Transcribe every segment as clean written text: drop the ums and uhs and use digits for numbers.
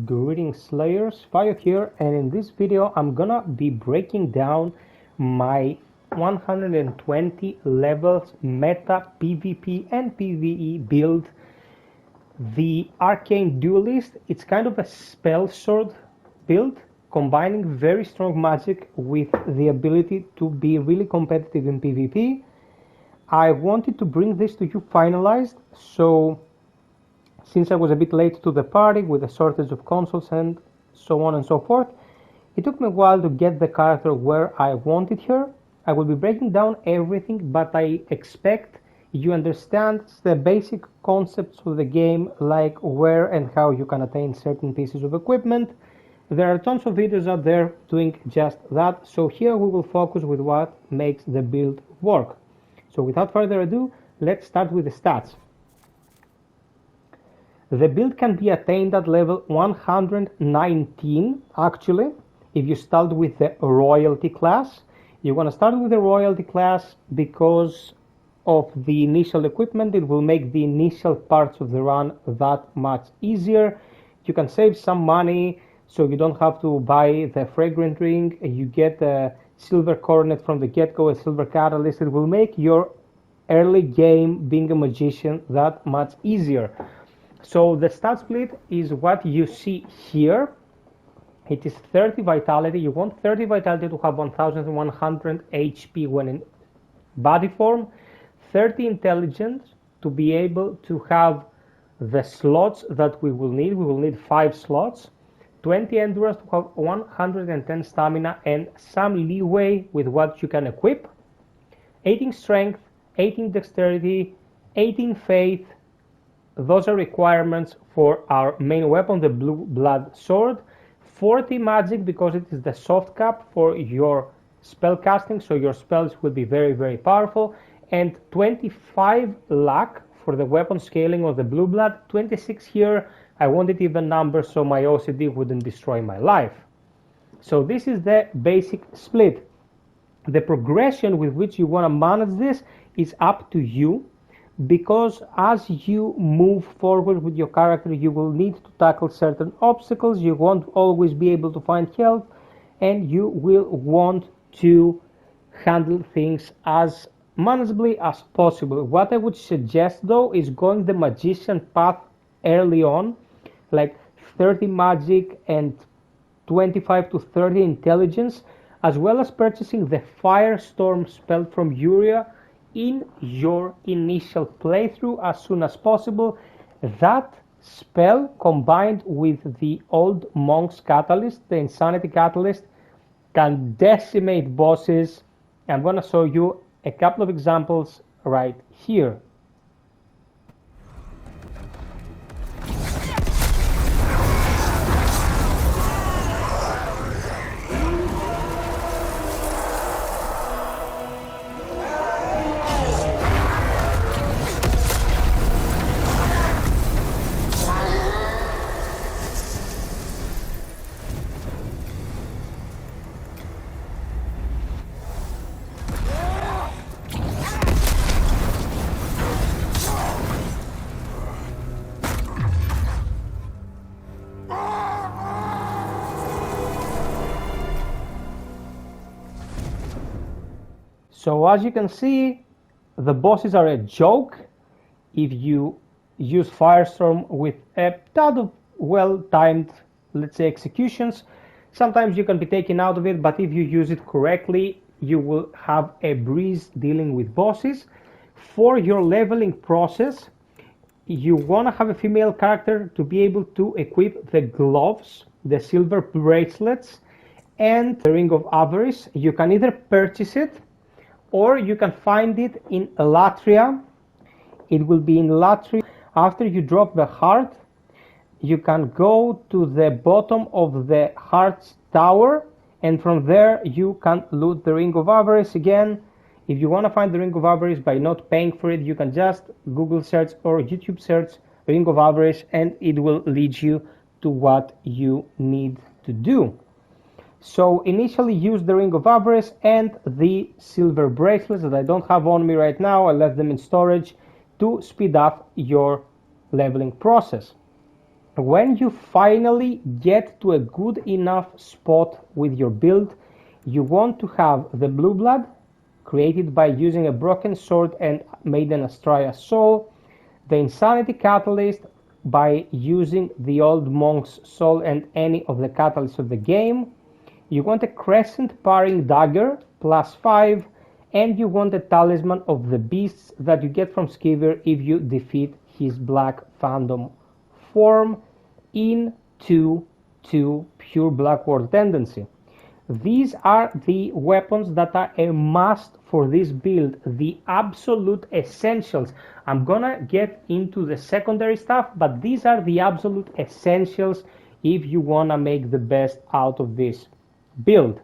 Greetings Slayers, FiOth here, and in this video I'm gonna be breaking down my 120 levels meta PvP and PvE build, the Arcane Duelist. It's kind of a spell sword build, combining very strong magic with the ability to be really competitive in PvP. I wanted to bring this to you finalized, so since I was a bit late to the party with a shortage of consoles and so on and so forth, it took me a while to get the character where I wanted her. I will be breaking down everything, but I expect you understand the basic concepts of the game, like where and how you can attain certain pieces of equipment. There are tons of videos out there doing just that, so here we will focus with what makes the build work. So without further ado, let's start with the stats. The build can be attained at level 119 actually, if you start with the royalty class. You want to start with the royalty class because of the initial equipment. It will make the initial parts of the run that much easier. You can save some money, so you don't have to buy the fragrant ring. You get a silver coronet from the get-go, a silver catalyst. It will make your early game being a magician that much easier. So the stat split is what you see here. It is 30 vitality. You want 30 vitality to have 1100 HP when in body form, 30 intelligence to be able to have the slots that we will need. We will need 5 slots, 20 endurance to have 110 stamina and some leeway with what you can equip, 18 strength, 18 dexterity, 18 faith. Those are requirements for our main weapon, the blue blood sword. 40 magic because it is the soft cap for your spell casting, so your spells will be very powerful, and 25 luck for the weapon scaling of the blue blood. 26 here. I wanted even numbers so my OCD wouldn't destroy my life. So this is the basic split. The progression with which you want to manage this is up to you, because as you move forward with your character, you will need to tackle certain obstacles. You won't always be able to find health, and you will want to handle things as manageably as possible. What I would suggest though is going the magician path early on, like 30 magic and 25 to 30 intelligence, as well as purchasing the firestorm spell from Uriah in your initial playthrough as soon as possible. That spell combined with the old monk's catalyst, the insanity catalyst, can decimate bosses. I'm going to show you a couple of examples right here. So as you can see, the bosses are a joke. If you use Firestorm with a ton of well-timed, let's say, executions, sometimes you can be taken out of it, but if you use it correctly, you will have a breeze dealing with bosses. For your leveling process, you want to have a female character to be able to equip the gloves, the silver bracelets, and the Ring of Avarice. You can either purchase it, or you can find it in Latria. It will be in Latria. After you drop the heart, you can go to the bottom of the heart's tower, and from there you can loot the Ring of Avarice. Again, if you want to find the Ring of Avarice by not paying for it, you can just Google search or YouTube search Ring of Avarice, and it will lead you to what you need to do. So initially use the Ring of Avarice and the silver bracelets that I don't have on me right now. I left them in storage to speed up your leveling process. when you finally get to a good enough spot with your build, you want to have the blue blood created by using a broken sword and Maiden Astraea soul, the insanity catalyst by using the old monk's soul and any of the catalysts of the game. You want a crescent paring dagger +5, and you want a talisman of the beasts that you get from Skiver if you defeat his black phantom form into pure black war tendency. These are the weapons that are a must for this build, the absolute essentials. I'm gonna get into the secondary stuff, but these are the absolute essentials if you wanna make the best out of this build.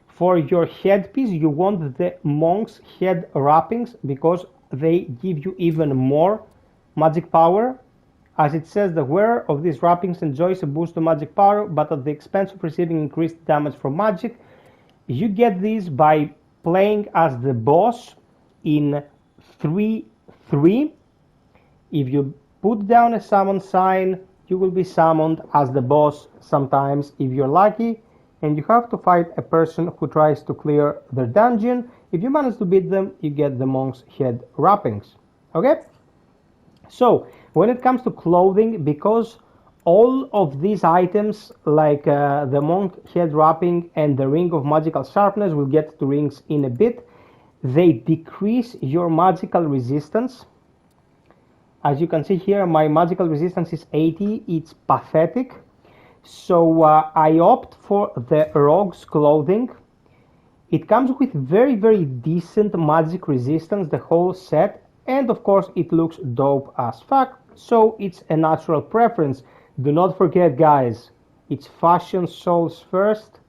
For your headpiece, you want the monk's head wrappings because they give you even more magic power. As it says, the wearer of these wrappings enjoys a boost to magic power, but at the expense of receiving increased damage from magic. You get these by playing as the boss in 3-3. If you put down a summon sign, you will be summoned as the boss sometimes if you're lucky, and you have to fight a person who tries to clear their dungeon. If you manage to beat them, you get the monk's head wrappings. Okay? So, when it comes to clothing, because all of these items, like the monk head wrapping and the ring of magical sharpness, we'll get to rings in a bit, they decrease your magical resistance. As you can see here, my magical resistance is 80. It's pathetic. So I opt for the rogue's clothing. It comes with very, very decent magic resistance, the whole set, and of course it looks dope as fuck, so it's a natural preference. Do not forget, guys, it's fashion souls first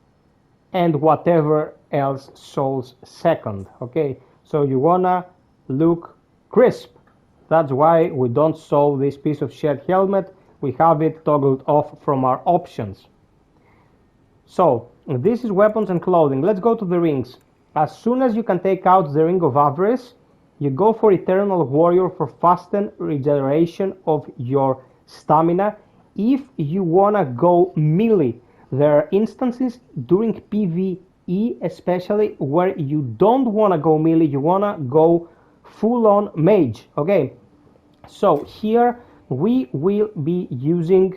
and whatever else souls second. Okay, so you wanna look crisp. That's why we don't sew this piece of shit helmet. We have it toggled off from our options. So this is weapons and clothing. Let's go to the rings. As soon as you can take out the Ring of Avarice, you go for Eternal Warrior for fasten regeneration of your stamina. If you wanna go melee, there are instances during PvE especially where you don't wanna go melee, you wanna go full-on mage. Okay, so here we will be using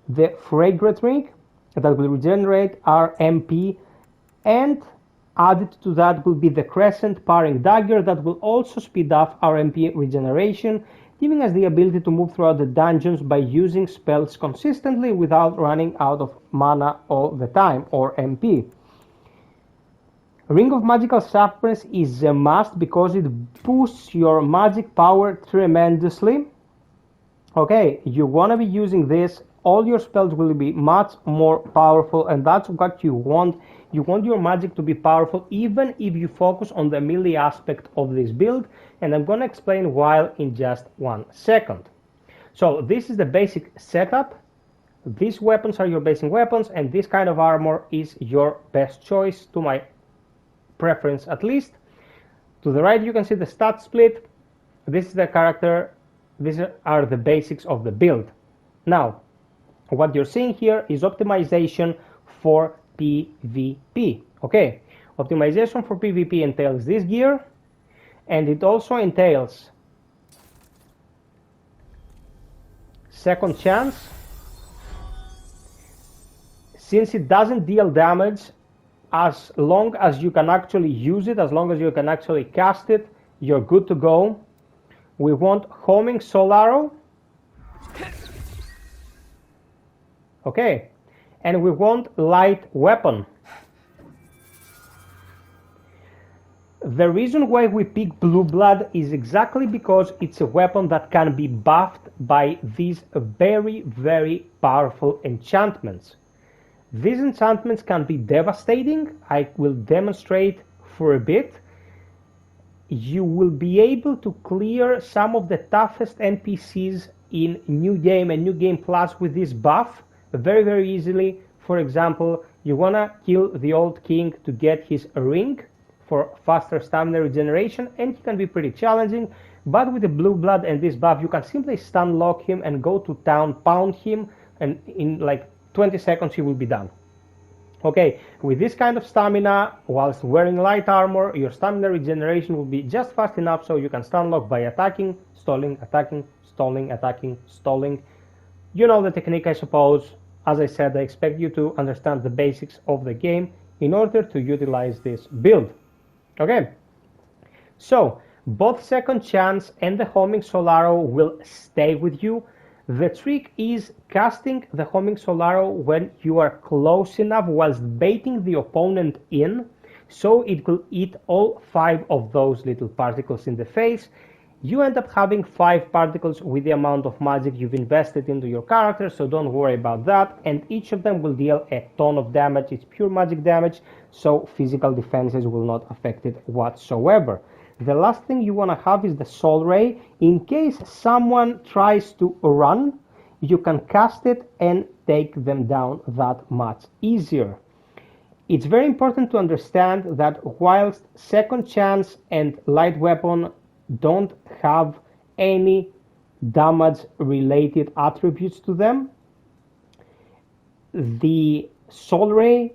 the Fragrant Ring that will regenerate our MP, and added to that will be the Crescent Paring Dagger that will also speed up our MP regeneration, giving us the ability to move throughout the dungeons by using spells consistently without running out of mana all the time, or MP. Ring of Magical Sharpness is a must because it boosts your magic power tremendously. Okay, you want to be using this, all your spells will be much more powerful, and that's what you want. You want your magic to be powerful even if you focus on the melee aspect of this build, and I'm going to explain why in just 1 second. So this is the basic setup. These weapons are your basic weapons, and this kind of armor is your best choice, to my preference at least. To the right you can see the stat split. This is the character. These are the basics of the build. Now, what you're seeing here is optimization for PvP. Okay, optimization for PvP entails this gear, and it also entails second chance. Since it doesn't deal damage, as long as you can actually use it, as long as you can actually cast it, you're good to go. We want homing soul arrow. Okay, and we want light weapon. The reason why we pick blue blood is exactly because it's a weapon that can be buffed by these very, very powerful enchantments. These enchantments can be devastating. I will demonstrate for a bit. You will be able to clear some of the toughest NPCs in New Game and New Game Plus with this buff very, very easily. For example, you wanna kill the old king to get his ring for faster stamina regeneration, and he can be pretty challenging. but with the blue blood and this buff, you can simply stun lock him and go to town, pound him, and in like 20 seconds he will be done. Okay, with this kind of stamina, whilst wearing light armor, your stamina regeneration will be just fast enough so you can stun lock by attacking, stalling, attacking, stalling, attacking, stalling. You know the technique, I suppose. As I said, I expect you to understand the basics of the game in order to utilize this build. Okay, so both Second Chance and the Homing Solaro will stay with you. The trick is casting the Homing Solaro when you are close enough whilst baiting the opponent in, so it will eat all 5 of those little particles in the face. You end up having 5 particles with the amount of magic you've invested into your character, so don't worry about that, and each of them will deal a ton of damage. It's pure magic damage, so physical defenses will not affect it whatsoever. The last thing you want to have is the Soul Ray. In case someone tries to run, you can cast it and take them down that much easier. It's very important to understand that whilst Second Chance and Light Weapon don't have any damage related attributes to them, the Soul Ray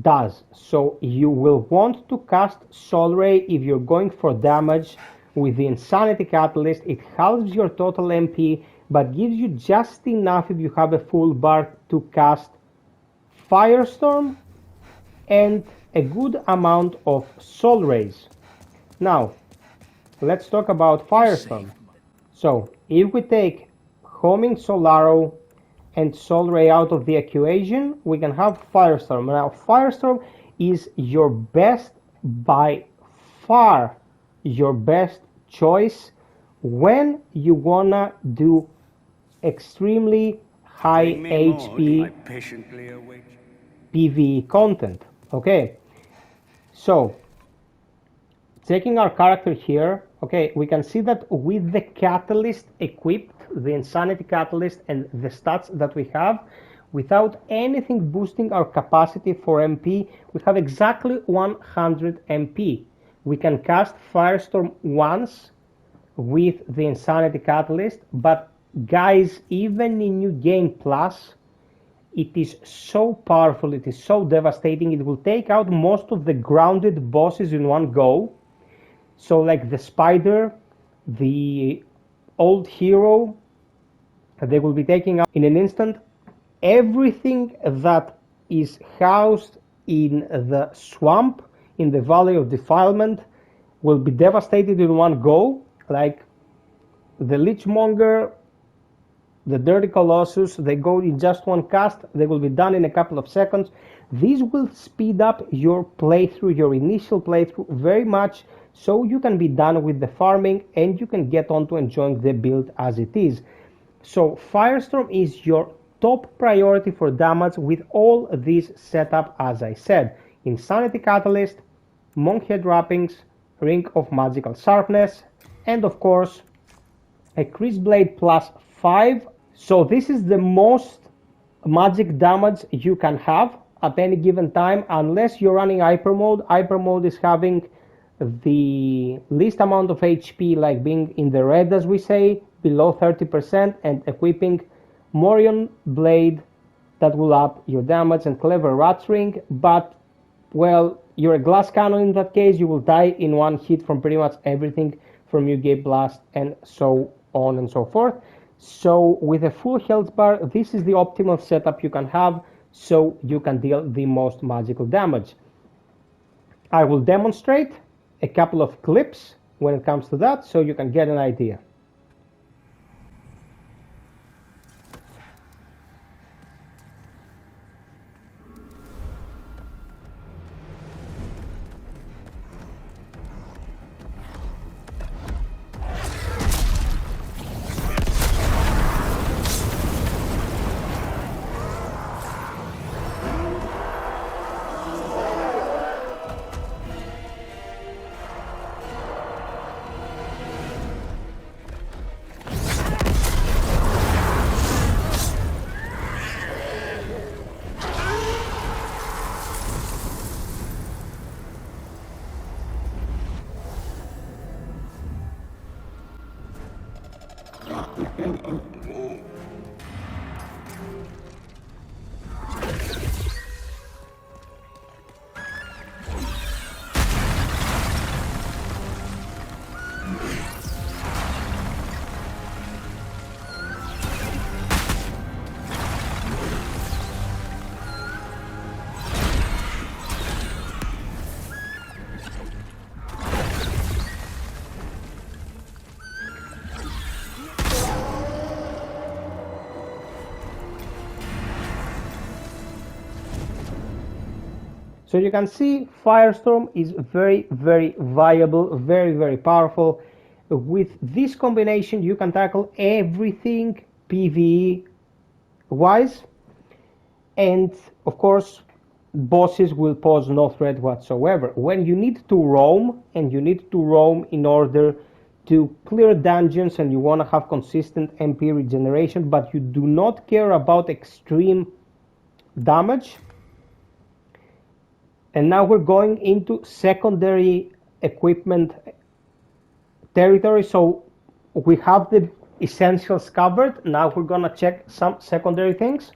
does. So you will want to cast Soul Ray if you're going for damage with the Insanity Catalyst. It halves your total MP but gives you just enough if you have a full bar to cast Firestorm and a good amount of Soul Rays. Now let's talk about Firestorm. So if we take Homing Solaro and Soul Ray out of the equation, we can have Firestorm. Now Firestorm is your best, by far your best choice when you wanna do extremely high HP PvE content. Okay, so taking our character here, okay, we can see that with the catalyst equipped, the Insanity Catalyst and the stats that we have, without anything boosting our capacity for MP, we have exactly 100 MP. We can cast Firestorm once with the Insanity Catalyst, but guys, even in New Game Plus, it is so powerful, it is so devastating, it will take out most of the grounded bosses in one go. So like the Spider, the Old Hero, they will be taking out in an instant. Everything that is housed in the swamp, in the Valley of Defilement, will be devastated in one go. Like the Lichmonger, the Dirty Colossus, they go in just one cast. They will be done in a couple of seconds. These will speed up your playthrough, your initial playthrough very much, so you can be done with the farming and you can get on to enjoying the build as it is. So Firestorm is your top priority for damage with all this setup, as I said. Insanity Catalyst, Monkhead Wrappings, Ring of Magical Sharpness, and of course a Chris Blade plus 5. So this is the most magic damage you can have at any given time, unless you're running Hyper Mode. Hyper Mode is having the least amount of HP, like being in the red, as we say, below 30%, and equipping Morion Blade that will up your damage, and Clever Rat's Ring. But well, you're a glass cannon in that case, you will die in one hit from pretty much everything from New Game Blast and so on and so forth. So with a full health bar, this is the optimal setup you can have, so you can deal the most magical damage. I will demonstrate a couple of clips when it comes to that, so you can get an idea. So you can see Firestorm is very, very viable, very, very powerful. With this combination, you can tackle everything PvE wise, and of course, bosses will pose no threat whatsoever. When you need to roam, and you need to roam in order to clear dungeons, and you want to have consistent MP regeneration, but you do not care about extreme damage. And now we're going into secondary equipment territory. So we have the essentials covered. Now we're gonna check some secondary things.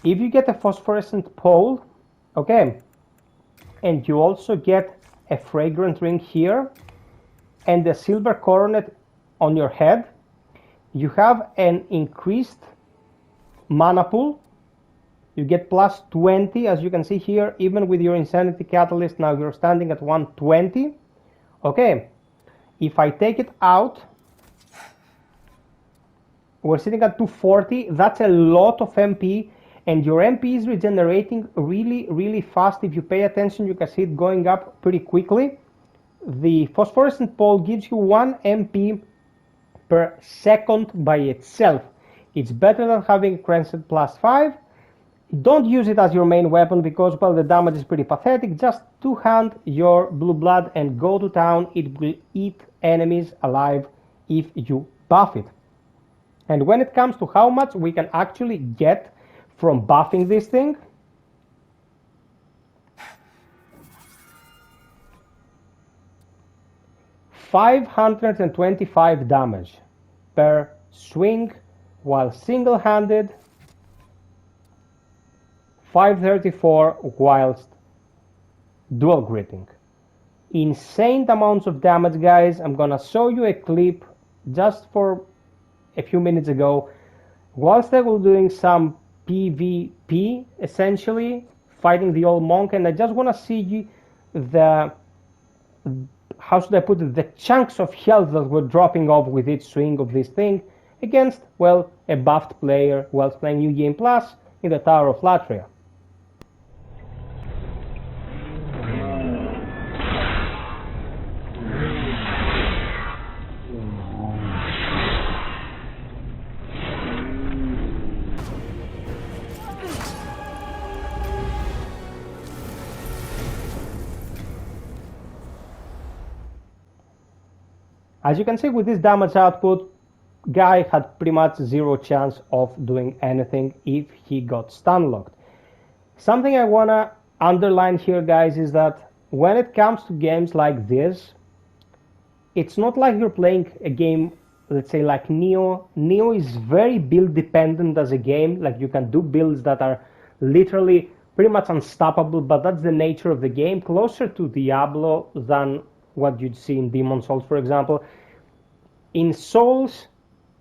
If you get a phosphorescent pole, okay, and you also get a fragrant ring here and a silver coronet on your head, you have an increased mana pool. You get plus 20, as you can see here, even with your Insanity Catalyst. Now you're standing at 120. Okay, if I take it out, we're sitting at 240. That's a lot of MP, and your MP is regenerating really, really fast. If you pay attention, you can see it going up pretty quickly. The phosphorescent pole gives you 1 MP per second by itself. It's better than having Crescent plus 5. Don't use it as your main weapon because, well, the damage is pretty pathetic. Just two-hand your blue blood and go to town. It will eat enemies alive if you buff it. And when it comes to how much we can actually get from buffing this thing, $525 damage per swing while single-handed, 534 whilst dual gritting. Insane amounts of damage, guys. I'm gonna show you a clip just for a few minutes ago whilst I was doing some PvP, essentially fighting the old monk, and I just want to see the, how should I put it, the chunks of health that were dropping off with each swing of this thing against, well, a buffed player whilst playing New Game Plus in the Tower of Latria. As you can see with this damage output, guy had pretty much zero chance of doing anything if he got stun locked. Something I wanna underline here, guys, is that when it comes to games like this, it's not like you're playing a game, let's say like Neo. Neo is very build dependent as a game. Like you can do builds that are literally pretty much unstoppable, but that's the nature of the game, closer to Diablo than what you'd see in Demon's Souls, for example. In Souls,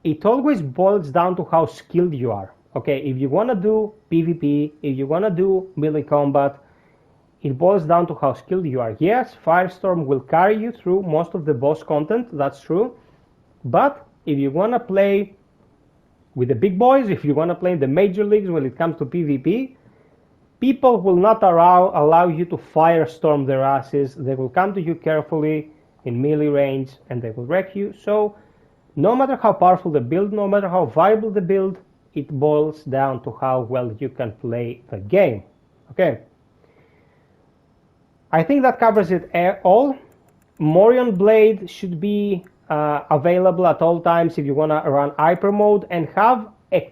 it always boils down to how skilled you are. Okay, if you want to do PvP, if you want to do melee combat, it boils down to how skilled you are. Yes, Firestorm will carry you through most of the boss content, that's true. But if you want to play with the big boys, if you want to play in the major leagues when it comes to PvP, people will not allow you to Firestorm their asses. They will come to you carefully in melee range and they will wreck you. So no matter how powerful the build, no matter how viable the build, it boils down to how well you can play the game. Okay, I think that covers it all. Morion Blade should be available at all times if you want to run hyper mode and have a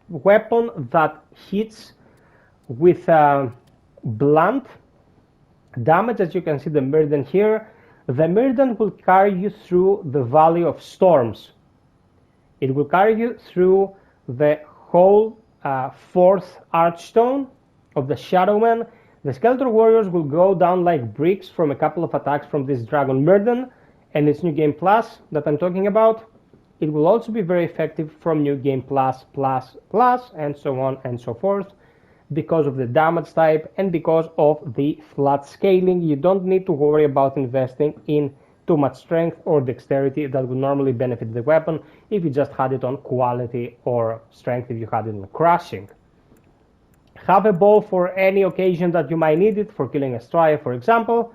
weapon that hits with blunt damage. As you can see the Mirden here, the Mirden will carry you through the Valley of Storms. It will carry you through the whole 4th Archstone of the Shadowman. The Skeletor Warriors will go down like bricks from a couple of attacks from this Dragon Mirden and its New Game Plus that I'm talking about. It will also be very effective from New Game Plus, and so on and so forth, because of the damage type and because of the flat scaling. You don't need to worry about investing in too much strength or dexterity that would normally benefit the weapon if you just had it on quality, or strength if you had it on crushing. Have a bow for any occasion that you might need it, for killing a strive, for example.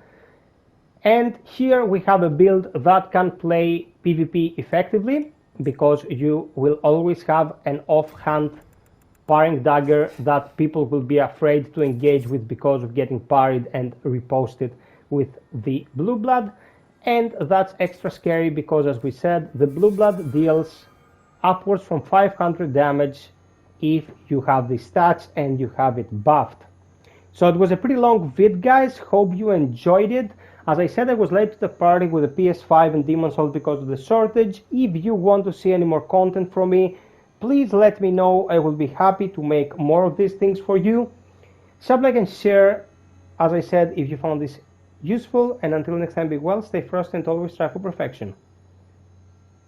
And here we have a build that can play PvP effectively, because you will always have an offhand parrying dagger that people will be afraid to engage with because of getting parried and reposted with the blue blood. And that's extra scary because, as we said, the blue blood deals upwards from 500 damage if you have the stats and you have it buffed. So it was a pretty long vid, guys. Hope you enjoyed it. As I said, I was late to the party with the PS5 and Demon's Souls because of the shortage. If you want to see any more content from me, please let me know. I will be happy to make more of these things for you. Sub, like, and share, as I said, if you found this useful. And until next time, be well, stay frosty, and always strive for perfection.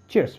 Cheers.